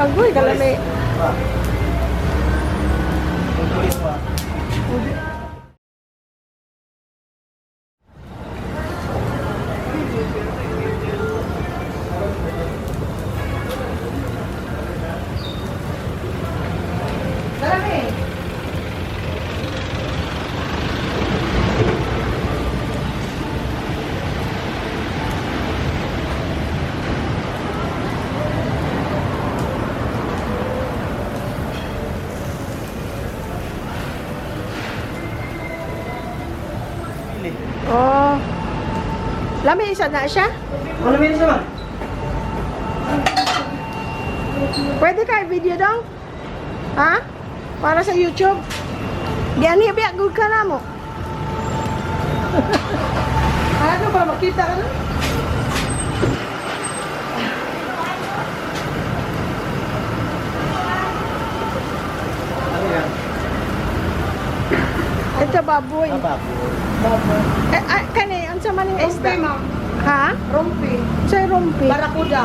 Agoy, kalami. Oh. Lami isa na siya? Ano meron sa man? Pwede ka video dong? Ha? Para sa YouTube? Di ani biya good ka na mo. Ano ba makita ka na? Ano yan? Ito baboy. Baboy. Baboy. Kani, unsa man yung isda? Ha? Rompi. Say rumpi. Barakuda.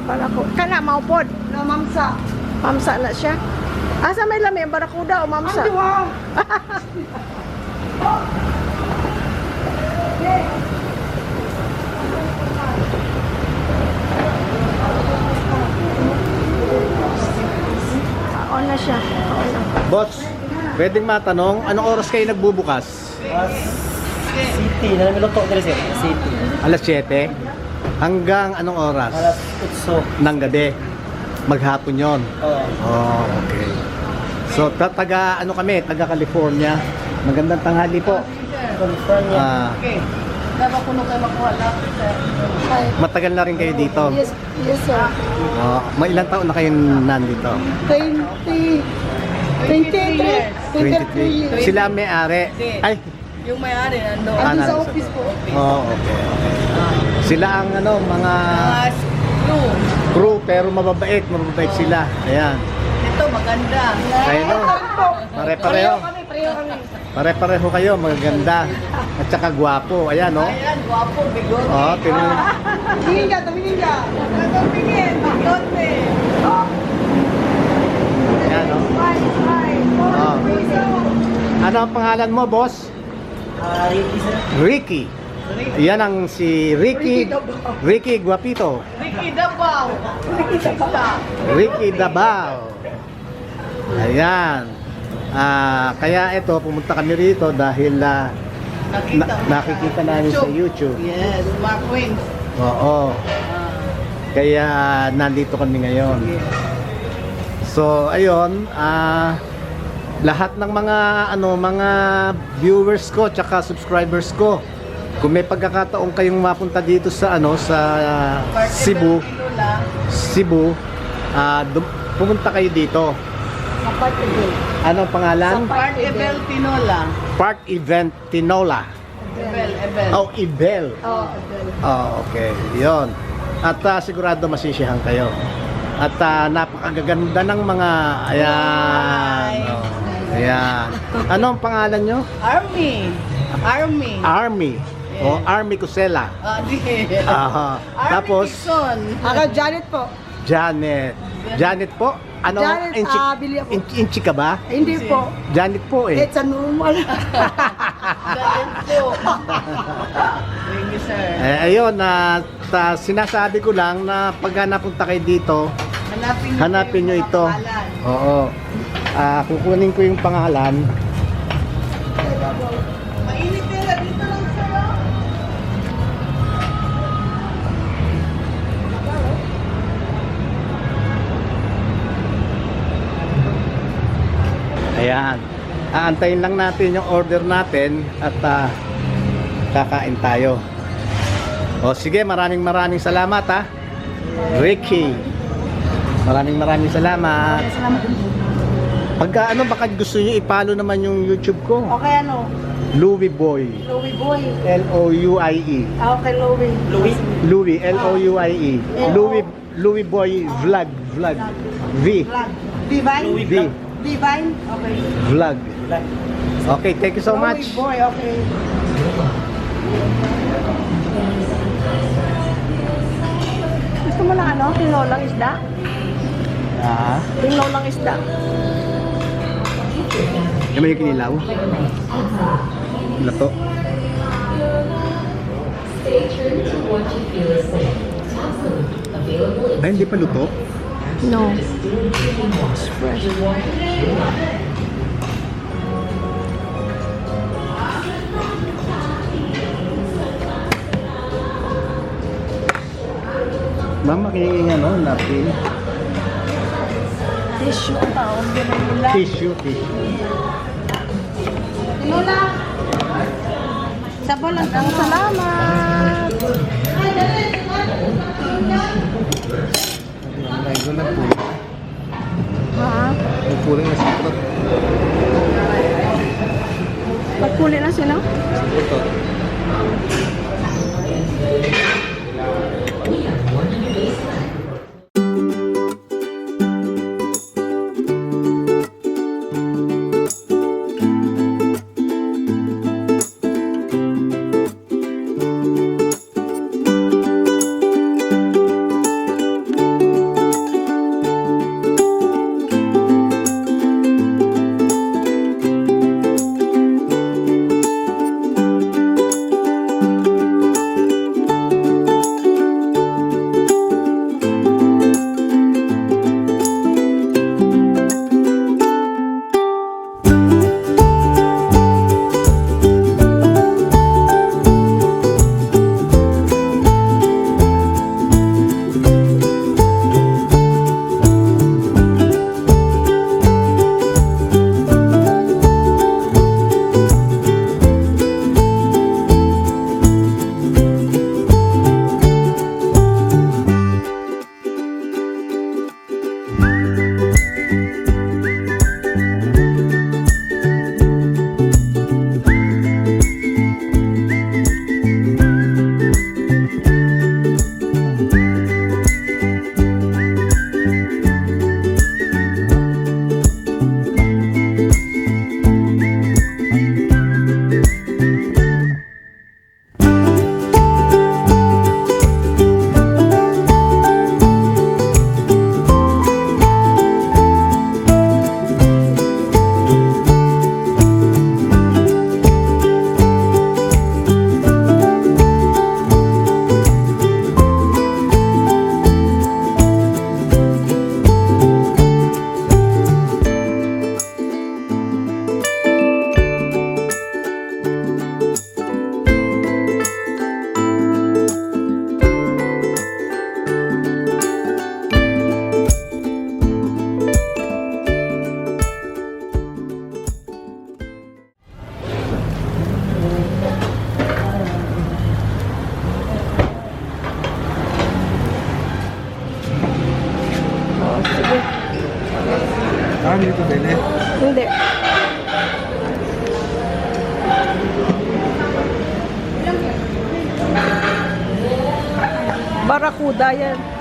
Barakuda. Kana maupod. Na mamsa. Mamsa na siya. Asa may lami, barakuda o mamsa? Ang diwa. On na siya. On na. Boss, pwedeng matanong, anong oras kayo nagbubukas? City. Namin luto dali sir. City. Alas 7? Hanggang anong oras? Alas 8. Ng gabi. Maghapon yon. Oo. Oh, okay. So, taga ano kami, taga California. Magandang tanghali po. California. Okay. Dapat kuno kayo makuha lang. Matagal na rin kayo dito. Yes, yes sir. May ilang taon na kayo nandito? 23 years. Sila ang may-ari. Ay, Yung may-ari nandoon. Ah, Ando sa nandun office po. okay. Sila ang ano, mga Blue. crew, pero mababait sila. Ayan. Ito maganda. Ayun o. Pare-pareho. Pare-pareho kayo, magaganda. At saka gwapo. Ayan o. Ayan, guwapo, bigote. Tingnan. Tumingin ka. Tumingin. Bigote. Ayan o. Oh. Ano ang pangalan mo, boss? Ricky sir. Ricky. Yan ang si Ricky. Ricky Guapito. Ricky Dabaw. Ricky Dabaw. Ricky Dabao. Ayan. Kaya ito, pumunta kami rito dahil nakikita namin sa YouTube. Yes, Mark Wings. Oo. Kaya nandito kami ngayon. So, ayun, lahat ng mga viewers ko tsaka subscribers ko, kung may pagkakataon kayong mapunta dito sa Cebu, pumunta kayo dito. Anong pangalan? Park Ebel Tinola. Park Event Tinola. Ebel. Oh, Ibel. Oh, Okay, yon. At sigurado masisiyahan kayo. At napakagaganda ng mga ayan. Ayan. Ano ang pangalan nyo? Army. Army. O Army Cusela. Di. Aha. Army Tapos Dixon. Ako, Janet po. Janet. Janet po? Ano? Janet, bili ako. Inchi ka ba? Hindi po. Janet po eh. It's a normal. Galing po. Thank you, sir. Ayun, sinasabi ko lang na pag napunta kayo dito, hanapin nyo ito. Oo. Kukunin ko yung pangalan. Mainit nila dito lang, sir. Ayan. Aantayin lang natin yung order natin at kakain tayo. O sige, maraming salamat ha. Ricky. Maraming salamat. Pagka baka gusto niyo i-follow naman yung YouTube ko. Okay, ano? Louie Boy. Louie Boy. L-O-U-I-E. Okay, Louie. Louie, L-O-U-I-E. Louie Boy Vlog. V. Divine? V. Divine? Okay. Vlog. Okay, thank you so much. Louie Boy, okay. Gusto mo ng tinolang isda? Ah, Tinglaw lang isda. yung may kinilaw. Lato. Ay, hindi pa luto. No. It's fresh. Ma'am, makihingi nga no, napkin. Tissue ang tawag din nila. Tissue. Lola! Sabol ang salamat! Ay, doon na po. Ha? Nagpuling na saklot. Pagkuli na sino? Ito. Ah, dito din eh. Hindi. Barakuda yan.